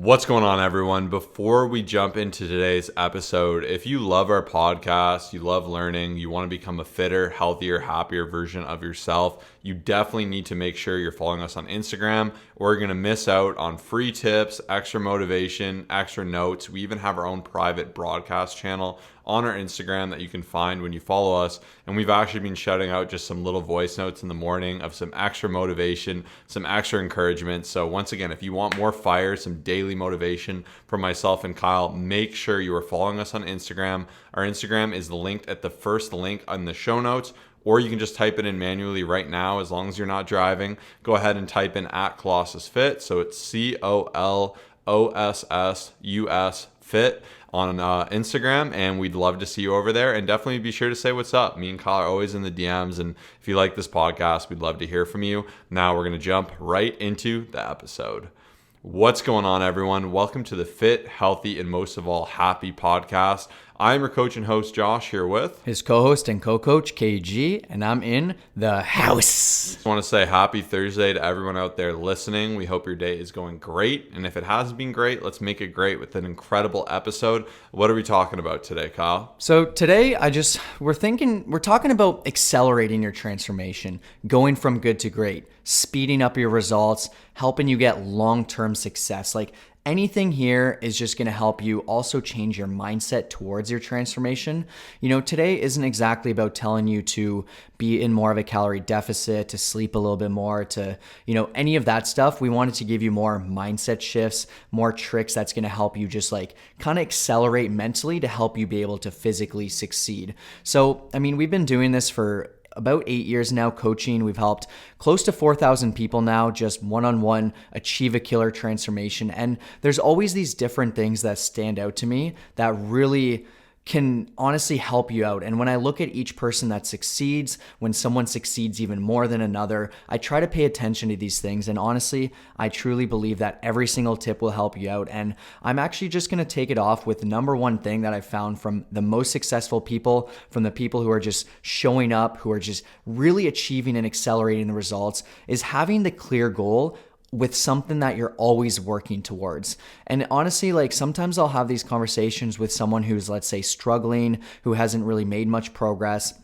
What's going on, everyone? Before we jump into today's episode, if you love our podcast, you love learning, you want to become a fitter, healthier, happier version of yourself, you definitely need to make sure you're following us on Instagram, or you're going to miss out on free tips, extra motivation, extra notes. We even have our own private broadcast channel on our Instagram that you can find when you follow us. And we've actually been shouting out just some little voice notes in the morning of some extra motivation, some extra encouragement. So once again, if you want more fire, some daily motivation from myself and Kyle, make sure you are following us on Instagram. Our Instagram is linked at the first link on the show notes, or you can just type it in manually right now as long as you're not driving. Go ahead and type in @ColossusFit. So it's ColossusFit on Instagram, and we'd love to see you over there. And definitely be sure to say what's up. Me and Kyle are always in the DMs, and if you like this podcast, we'd love to hear from you. Now we're going to jump right into the episode. What's going on, everyone? Welcome to the Fit, Healthy, and most of all, Happy podcast. I'm your coach and host, Josh, here with his co-host and co-coach, KG, and I'm in the house. I want to say happy Thursday to everyone out there listening. We hope your day is going great, and if it has been great, let's make it great with an incredible episode. What are we talking about today, Kyle? So today, we're talking about accelerating your transformation, going from good to great, speeding up your results, helping you get long-term success. Anything here is just going to help you also change your mindset towards your transformation. Today isn't exactly about telling you to be in more of a calorie deficit, to sleep a little bit more, to, any of that stuff. We wanted to give you more mindset shifts, more tricks that's going to help you just kind of accelerate mentally to help you be able to physically succeed. So, we've been doing this for about 8 years now, coaching. We've helped close to 4,000 people now, just one-on-one, achieve a killer transformation. And there's always these different things that stand out to me that really can honestly help you out. And when I look at each person that succeeds, when someone succeeds even more than another, I try to pay attention to these things. And honestly, I truly believe that every single tip will help you out. And I'm actually just going to take it off with the number one thing that I found from the most successful people, from the people who are just showing up, who are just really achieving and accelerating the results, is having the clear goal with something that you're always working towards. And honestly, sometimes I'll have these conversations with someone who's, let's say, struggling, who hasn't really made much progress.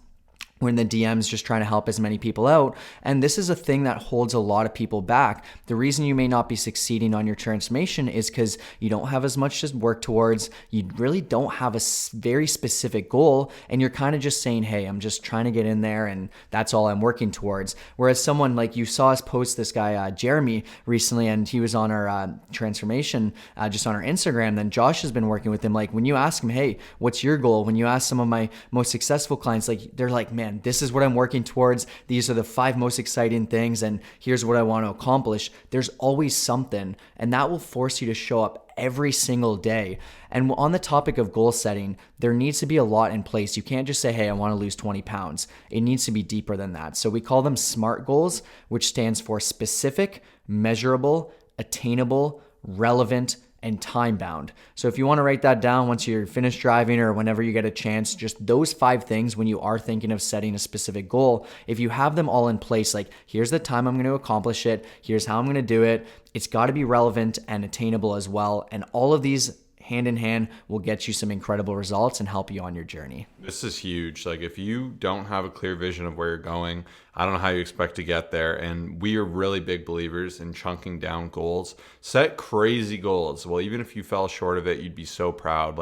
We're in the DMs just trying to help as many people out. And this is a thing that holds a lot of people back. The reason you may not be succeeding on your transformation is because you don't have as much to work towards. You really don't have a very specific goal. And you're kind of just saying, hey, I'm just trying to get in there and that's all I'm working towards. Whereas someone like you saw us post this guy, Jeremy, recently, and he was on our transformation, just on our Instagram. Then Josh has been working with him. When you ask him, hey, what's your goal? When you ask some of my most successful clients, they're like, man, this is what I'm working towards. These are the 5 most exciting things, and here's what I want to accomplish. There's always something, and that will force you to show up every single day. And on the topic of goal setting, there needs to be a lot in place. You can't just say, hey, I want to lose 20 pounds. It needs to be deeper than that. So we call them SMART goals, which stands for specific, measurable, attainable, relevant, and time-bound. So if you want to write that down once you're finished driving or whenever you get a chance, just those 5 things when you are thinking of setting a specific goal, if you have them all in place, here's the time I'm going to accomplish it, here's how I'm going to do it, it's got to be relevant and attainable as well. And all of these hand in hand will get you some incredible results and help you on your journey. This is huge. If you don't have a clear vision of where you're going, I don't know how you expect to get there. And we are really big believers in chunking down goals. Set crazy goals. Well, even if you fell short of it, you'd be so proud.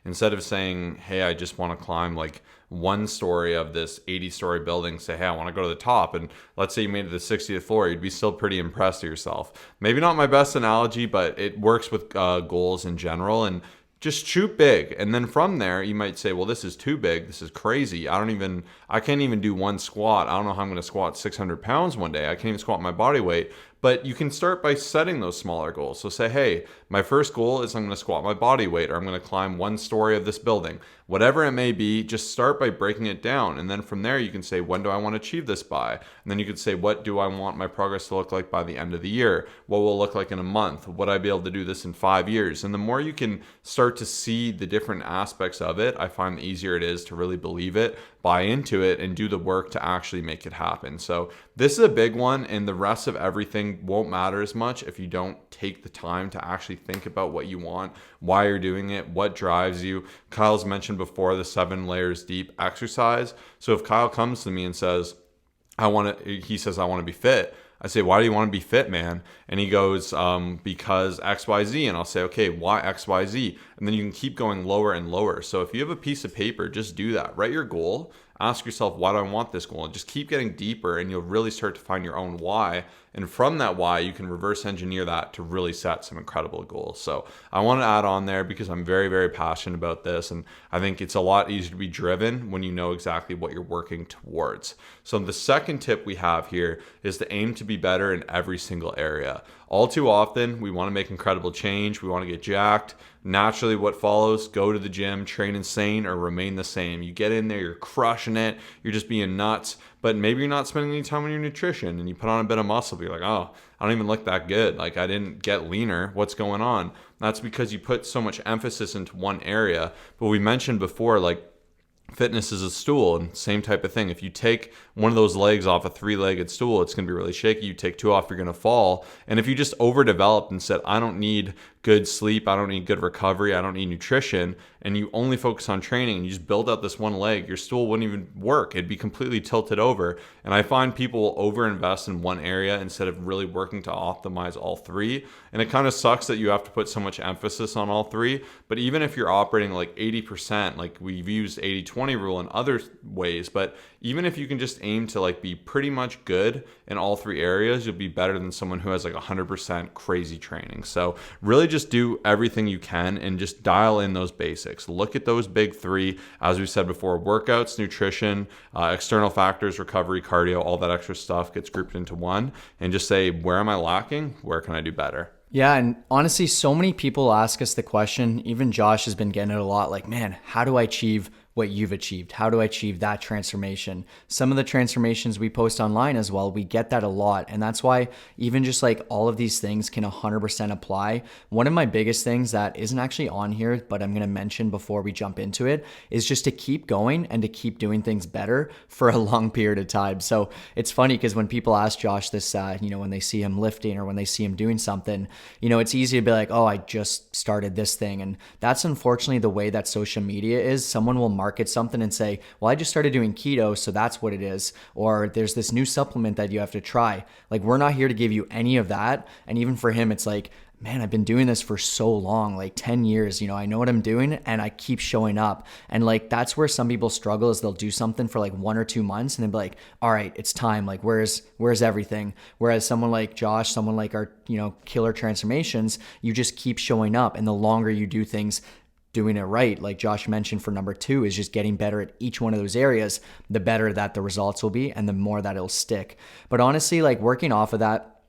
Instead of saying, hey, I just want to climb 1 story of this 80-story building, say, hey, I want to go to the top. And let's say you made it to the 60th floor, you'd be still pretty impressed with yourself. Maybe not my best analogy, but it works with goals in general. And just shoot big. And then from there, you might say, well, this is too big. This is crazy. I can't even do 1 squat. I don't know how I'm going to squat 600 pounds one day. I can't even squat my body weight. But you can start by setting those smaller goals. So say, hey, my first goal is I'm going to squat my body weight, or I'm going to climb 1 story of this building. Whatever it may be, just start by breaking it down. And then from there, you can say, when do I want to achieve this by? And then you could say, what do I want my progress to look like by the end of the year? What will it look like in a month? Would I be able to do this in 5 years? And the more you can start to see the different aspects of it, I find the easier it is to really believe it. buy into it and do the work to actually make it happen. So this is a big one, and the rest of everything won't matter as much if you don't take the time to actually think about what you want, why you're doing it, what drives you. Kyle's mentioned before the 7 layers deep exercise. So if Kyle comes to me and says, I want to be fit, I say, why do you want to be fit, man? And he goes, because XYZ. And I'll say, okay, why XYZ? And then you can keep going lower and lower. So if you have a piece of paper, just do that. Write your goal. Ask yourself, why do I want this goal? And just keep getting deeper, and you'll really start to find your own why. And from that why, you can reverse engineer that to really set some incredible goals. So I want to add on there because I'm very, very passionate about this. And I think it's a lot easier to be driven when you know exactly what you're working towards. So the second tip we have here is to aim to be better in every single area. All too often, we want to make incredible change. We want to get jacked. Naturally, what follows, go to the gym, train insane, or remain the same. You get in there, you're crushing it, you're just being nuts, but maybe you're not spending any time on your nutrition, and you put on a bit of muscle, but you're like, oh, I don't even look that good. Like, I didn't get leaner. What's going on? That's because you put so much emphasis into one area. But we mentioned before, like, fitness is a stool, and same type of thing. If you take one of those legs off a 3-legged stool, it's going to be really shaky. You take 2 off, you're going to fall. And if you just overdeveloped and said, I don't need good sleep, I don't need good recovery, I don't need nutrition, and you only focus on training and you just build out this one leg, your stool wouldn't even work. It'd be completely tilted over. And I find people overinvest in one area instead of really working to optimize all 3. And it kind of sucks that you have to put so much emphasis on all 3. But even if you're operating like 80%, like we've used 80-20 rule in other ways, but even if you can just aim to like be pretty much good in all 3 areas, you'll be better than someone who has like 100% crazy training. So really just do everything you can and just dial in those basics. Look at those big 3, as we said before: workouts, nutrition, external factors, recovery, cardio, all that extra stuff gets grouped into one, and just say, where am I lacking? Where can I do better? Yeah, and honestly, so many people ask us the question, even Josh has been getting it a lot, like, man, how do I achieve what you've achieved? How do I achieve that transformation? Some of the transformations we post online as well, we get that a lot. And that's why even just like all of these things can 100% apply. One of my biggest things that isn't actually on here, but I'm going to mention before we jump into it, is just to keep going and to keep doing things better for a long period of time. So it's funny because when people ask Josh this, when they see him lifting or when they see him doing something, it's easy to be like, oh, I just started this thing. And that's unfortunately the way that social media is. Someone will market something and say, well, I just started doing keto, so that's what it is. Or there's this new supplement that you have to try. Like, we're not here to give you any of that. And even for him, it's like, man, I've been doing this for so long, like 10 years, I know what I'm doing and I keep showing up. And like, that's where some people struggle, is they'll do something for like 1 or 2 months and then be like, all right, it's time. Like, where's everything? Whereas someone like Josh, someone like our, killer transformations, you just keep showing up. And the longer you do things, doing it right, like Josh mentioned for number 2, is just getting better at each one of those areas, the better that the results will be and the more that it'll stick. But honestly, like working off of that,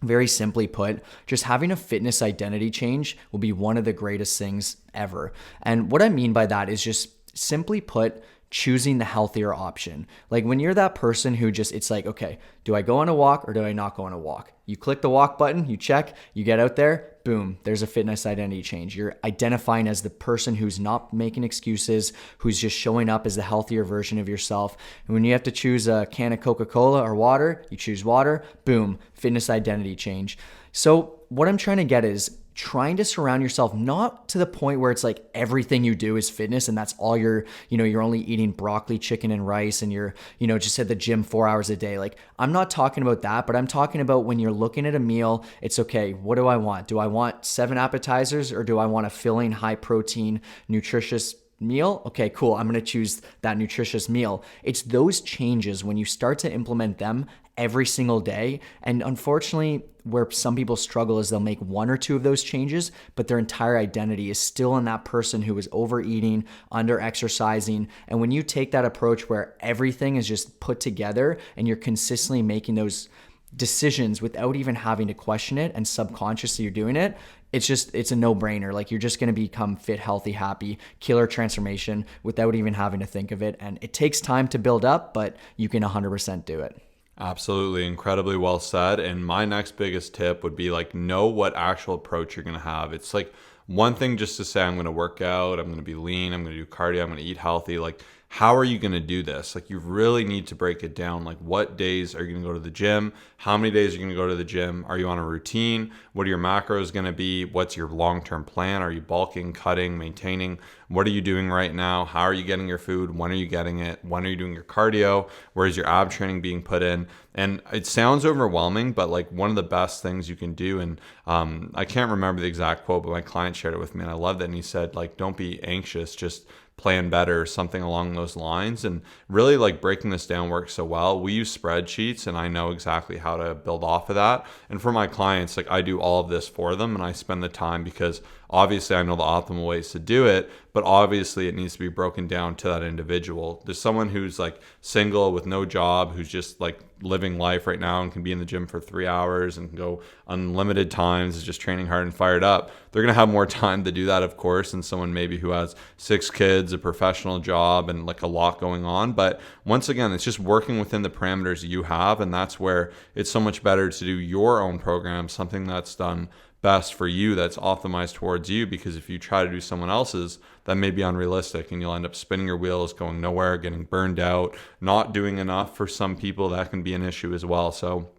very simply put, just having a fitness identity change will be one of the greatest things ever. And what I mean by that is just simply put, choosing the healthier option. Like when you're that person who just, it's like, okay, do I go on a walk or do I not go on a walk? You click the walk button, you check, you get out there, boom, there's a fitness identity change. You're identifying as the person who's not making excuses, who's just showing up as the healthier version of yourself. And when you have to choose a can of Coca-Cola or water, you choose water, boom, fitness identity change. So what I'm trying to get is trying to surround yourself, not to the point where it's like everything you do is fitness and that's all you're only eating broccoli, chicken, and rice and you're, just at the gym 4 hours a day. Like, I'm not talking about that, but I'm talking about when you're looking at a meal, it's okay, what do I want? Do I want 7 appetizers or do I want a filling, high protein, nutritious meal? Okay, cool. I'm going to choose that nutritious meal. It's those changes when you start to implement them every single day. And unfortunately, where some people struggle is they'll make 1 or 2 of those changes, but their entire identity is still in that person who is overeating, under exercising. And when you take that approach where everything is just put together and you're consistently making those decisions without even having to question it and subconsciously you're doing it, it's a no-brainer. Like, you're just going to become fit, healthy, happy, killer transformation without even having to think of it. And it takes time to build up, but you can 100% do it. Absolutely. Incredibly well said. And my next biggest tip would be like, know what actual approach you're going to have. It's like one thing just to say, I'm going to work out, I'm going to be lean, I'm going to do cardio, I'm going to eat healthy. Like, how are you going to do this? Like, you really need to break it down. Like, what days are you going to go to the gym? How many days are you going to go to the gym? Are you on a routine? What are your macros going to be? What's your long-term plan? Are you bulking, cutting, maintaining? What are you doing right now? How are you getting your food? When are you getting it? When are you doing your cardio? Where is your ab training being put in? And it sounds overwhelming, but like one of the best things you can do, and I can't remember the exact quote, but my client shared it with me, and I love that. And he said, like, don't be anxious, just plan better, something along those lines. And really, like, breaking this down works so well. We use spreadsheets, and I know exactly how to build off of that. And for my clients, like, I do all of this for them, and I spend the time because obviously I know the optimal ways to do it, but obviously it needs to be broken down to that individual. There's someone who's like single with no job, who's just like living life right now and can be in the gym for 3 hours and can go unlimited times, is just training hard and fired up. They're going to have more time to do that, of course, than someone maybe who has 6 kids, a professional job, and like a lot going on. But once again, it's just working within the parameters you have. And that's where it's so much better to do your own program, something that's done best for you, that's optimized towards you. Because if you try to do someone else's, that may be unrealistic and you'll end up spinning your wheels, going nowhere, getting burned out, not doing enough. For some people, that can be an issue as well. So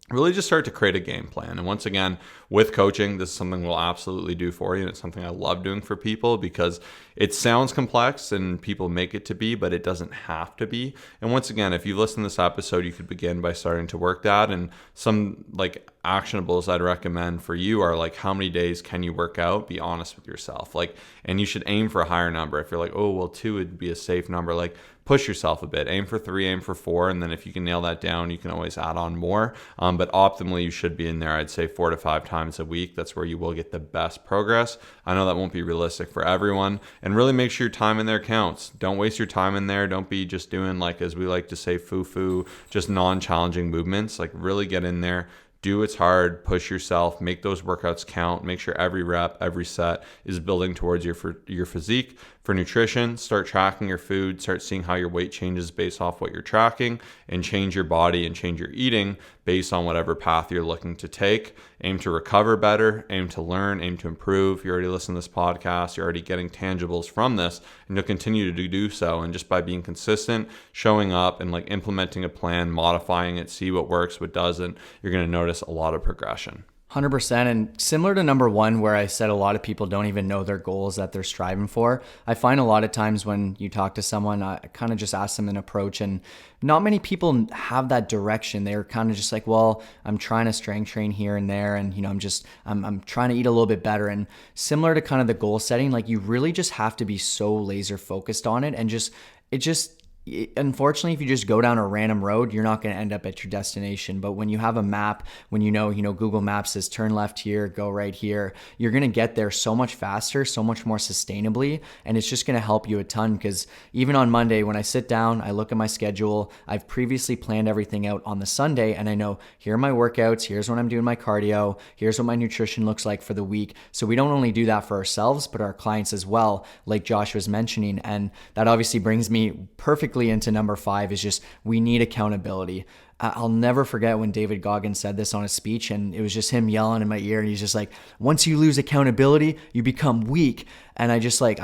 really just start to create a game plan. And once again, with coaching, this is something we'll absolutely do for you. And it's something I love doing for people because it sounds complex and people make it to be, but it doesn't have to be. And once again, if you listen to this episode, you could begin by starting to work that. And some like actionables I'd recommend for you are like, how many days can you work out? Be honest with yourself. Like, and you should aim for a higher number. If you're like, oh, well, 2 would be a safe number, like, push yourself a bit. Aim for 3, aim for 4, and then if you can nail that down, you can always add on more. But optimally, you should be in there, I'd say 4 to 5 times a week. That's where you will get the best progress. I know that won't be realistic for everyone. And really make sure your time in there counts. Don't waste your time in there. Don't be just doing, like, as we like to say, foo-foo, just non-challenging movements. Like, really get in there. Do what's hard, push yourself, make those workouts count, make sure every rep, every set is building towards your physique. For nutrition, start tracking your food, start seeing how your weight changes based off what you're tracking, and change your body and change your eating based on whatever path you're looking to take. Aim to recover better, aim to learn, aim to improve. You already listen to this podcast, you're already getting tangibles from this, and you'll continue to do so. And just by being consistent, showing up and like implementing a plan, modifying it, see what works, what doesn't, you're going to notice a lot of progression. 100%. And similar to number 1, where I said a lot of people don't even know their goals that they're striving for, I find a lot of times when you talk to someone, I kind of just ask them an approach, and not many people have that direction. They're kind of just like, well, I'm trying to strength train here and there, and I'm trying to eat a little bit better. And similar to kind of the goal setting, like, you really just have to be so laser focused on it, and unfortunately, if you just go down a random road, you're not going to end up at your destination. But when you have a map, when you know Google Maps says turn left here, go right here, you're going to get there so much faster, so much more sustainably. And it's just going to help you a ton, because even on Monday, when I sit down, I look at my schedule, I've previously planned everything out on the Sunday, and I know here are my workouts, here's when I'm doing my cardio, here's what my nutrition looks like for the week. So we don't only do that for ourselves, but our clients as well, like Josh was mentioning. And that obviously brings me perfectly into number 5, is just, we need accountability. I'll never forget when David Goggins said this on a speech, and it was just him yelling in my ear, and he's just like, once you lose accountability, you become weak. And I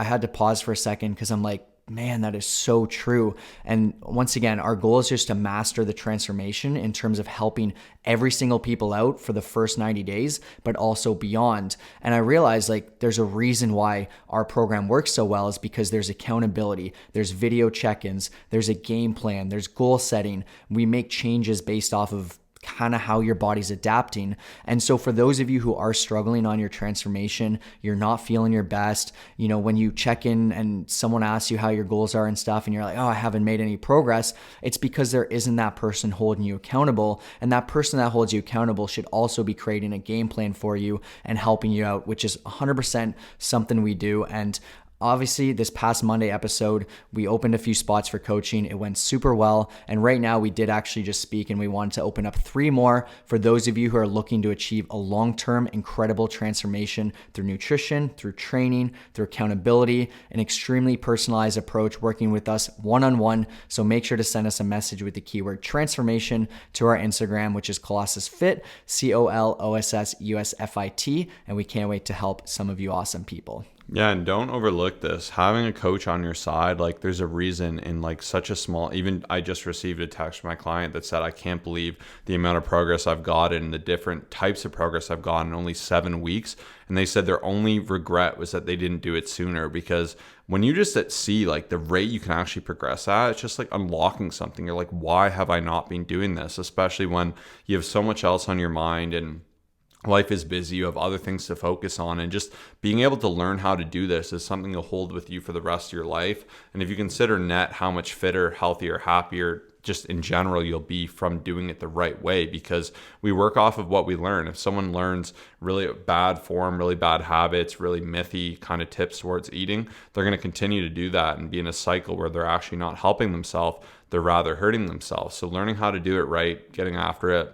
had to pause for a second, because I'm like, man, that is so true. And once again, our goal is just to master the transformation in terms of helping every single people out for the first 90 days, but also beyond. And I realized, like, there's a reason why our program works so well, is because there's accountability, there's video check-ins, there's a game plan, there's goal setting. We make changes based off of kind of how your body's adapting. And so for those of you who are struggling on your transformation, you're not feeling your best, when you check in and someone asks you how your goals are and stuff, and you're like, oh, I haven't made any progress, it's because there isn't that person holding you accountable. And that person that holds you accountable should also be creating a game plan for you and helping you out, which is 100% something we do. And Obviously, this past Monday episode, we opened a few spots for coaching. It went super well. And right now, we did actually just speak and we wanted to open up 3 more for those of you who are looking to achieve a long-term, incredible transformation through nutrition, through training, through accountability, an extremely personalized approach working with us one-on-one. So make sure to send us a message with the keyword transformation to our Instagram, which is ColossusFit, ColossusFit. And we can't wait to help some of you awesome people. Yeah, and don't overlook this. Having a coach on your side, like there's a reason in like such a small, even I just received a text from my client that said, I can't believe the amount of progress I've gotten, the different types of progress I've gotten in only 7 weeks. And they said their only regret was that they didn't do it sooner, because when you just see like the rate you can actually progress at, it's just like unlocking something. You're like, why have I not been doing this? Especially when you have so much else on your mind and life is busy, you have other things to focus on, and just being able to learn how to do this is something you'll hold with you for the rest of your life. And if you consider net how much fitter, healthier, happier, just in general you'll be from doing it the right way, because we work off of what we learn. If someone learns really bad form, really bad habits, really mythy kind of tips towards eating, they're going to continue to do that and be in a cycle where they're actually not helping themselves, they're rather hurting themselves. So learning how to do it right, getting after it,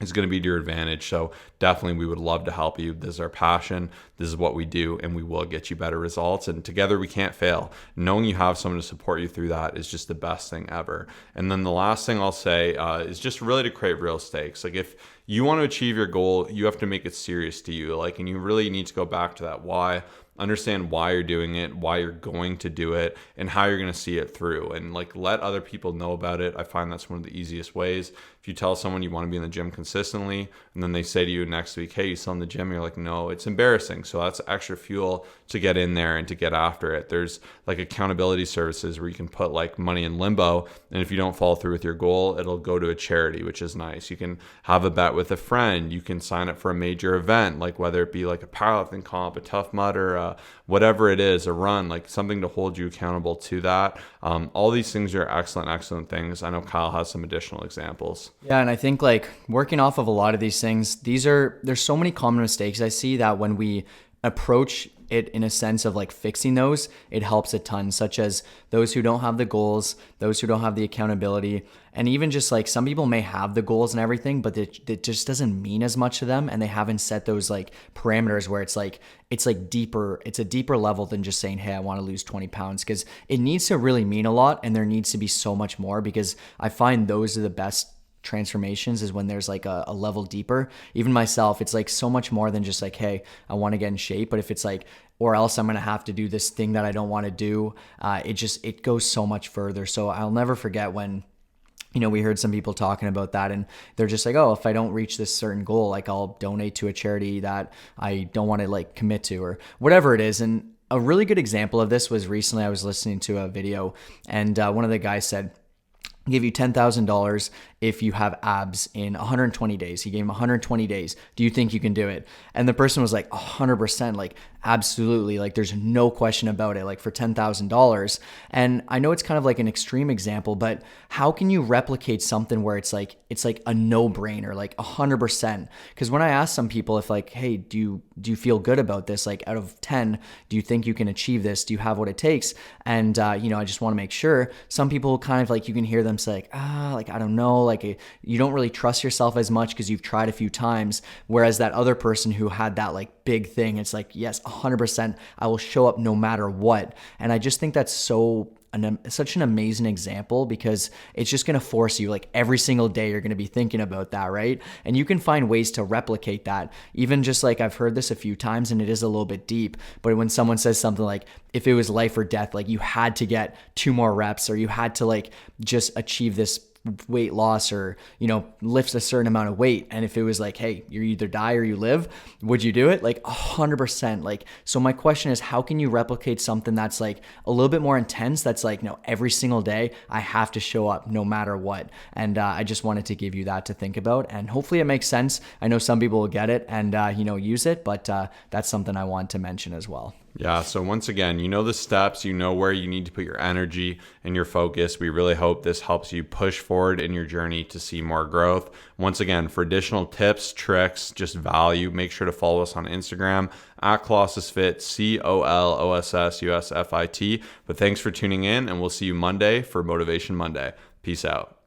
is going to be to your advantage. So definitely we would love to help you. This is our passion. This is what we do, and we will get you better results. And together we can't fail. Knowing you have someone to support you through that is just the best thing ever. And then the last thing I'll say is just really to create real stakes. Like if you want to achieve your goal, you have to make it serious to you. Like, and you really need to go back to that why. Understand why you're doing it, why you're going to do it, and how you're going to see it through. And like, let other people know about it. I find that's one of the easiest ways. If you tell someone you want to be in the gym consistently, and then they say to you next week, hey, you still in the gym? You're like, no, it's embarrassing. So that's extra fuel to get in there and to get after it. There's like accountability services where you can put like money in limbo. And if you don't follow through with your goal, it'll go to a charity, which is nice. You can have a bet with a friend. You can sign up for a major event, like whether it be like a powerlifting comp, a Tough Mudder, whatever it is, a run, like something to hold you accountable to that. All these things are excellent things. I know Kyle has some additional examples. Yeah, and I think like working off of a lot of these things, there's so many common mistakes I see that when we approach it in a sense of like fixing those, it helps a ton, such as those who don't have the goals, those who don't have the accountability, and even just like some people may have the goals and everything, but it just doesn't mean as much to them, and they haven't set those like parameters where it's deeper, it's a deeper level than just saying, hey, I want to lose 20 pounds, because it needs to really mean a lot, and there needs to be so much more, because I find those are the best transformations is when there's like a level deeper. Even myself, it's like so much more than just like, hey, I want to get in shape, but if it's like, or else I'm going to have to do this thing that I don't want to do, it goes so much further. So I'll never forget when, we heard some people talking about that, and they're just like, oh, if I don't reach this certain goal, like I'll donate to a charity that I don't want to like commit to, or whatever it is. And a really good example of this was recently I was listening to a video, and one of the guys said, give you $10,000 if you have abs in 120 days. He gave him 120 days. Do you think you can do it? And the person was like, 100%, like absolutely, like there's no question about it, like for $10,000. And I know it's kind of like an extreme example, but how can you replicate something where it's like a no-brainer, like 100%? Because when I ask some people if like, hey, do you feel good about this? Like out of 10, do you think you can achieve this? Do you have what it takes? And I just want to make sure. Some people kind of like, you can hear them say like, I don't know, like you don't really trust yourself as much because you've tried a few times. Whereas that other person who had that like big thing, it's like, yes, 100%, I will show up no matter what. And I just think that's such an amazing example, because it's just going to force you, like every single day you're going to be thinking about that, right? And you can find ways to replicate that. Even just like I've heard this a few times, and it is a little bit deep, but when someone says something like, if it was life or death, like you had to get 2 more reps, or you had to like just achieve this weight loss, or lift a certain amount of weight, and if it was like, hey, you either die or you live, would you do it? Like 100%. Like, so my question is, how can you replicate something that's like a little bit more intense, that's like, no, every single day I have to show up no matter what? And I just wanted to give you that to think about, and hopefully it makes sense. I know some people will get it and use it, but that's something I want to mention as well. Yeah, so once again, the steps, where you need to put your energy and your focus. We really hope this helps you push forward forward in your journey to see more growth. Once again, for additional tips, tricks, just value, make sure to follow us on Instagram at ColossusFit, ColossusFit. But thanks for tuning in, and we'll see you Monday for Motivation Monday. Peace out.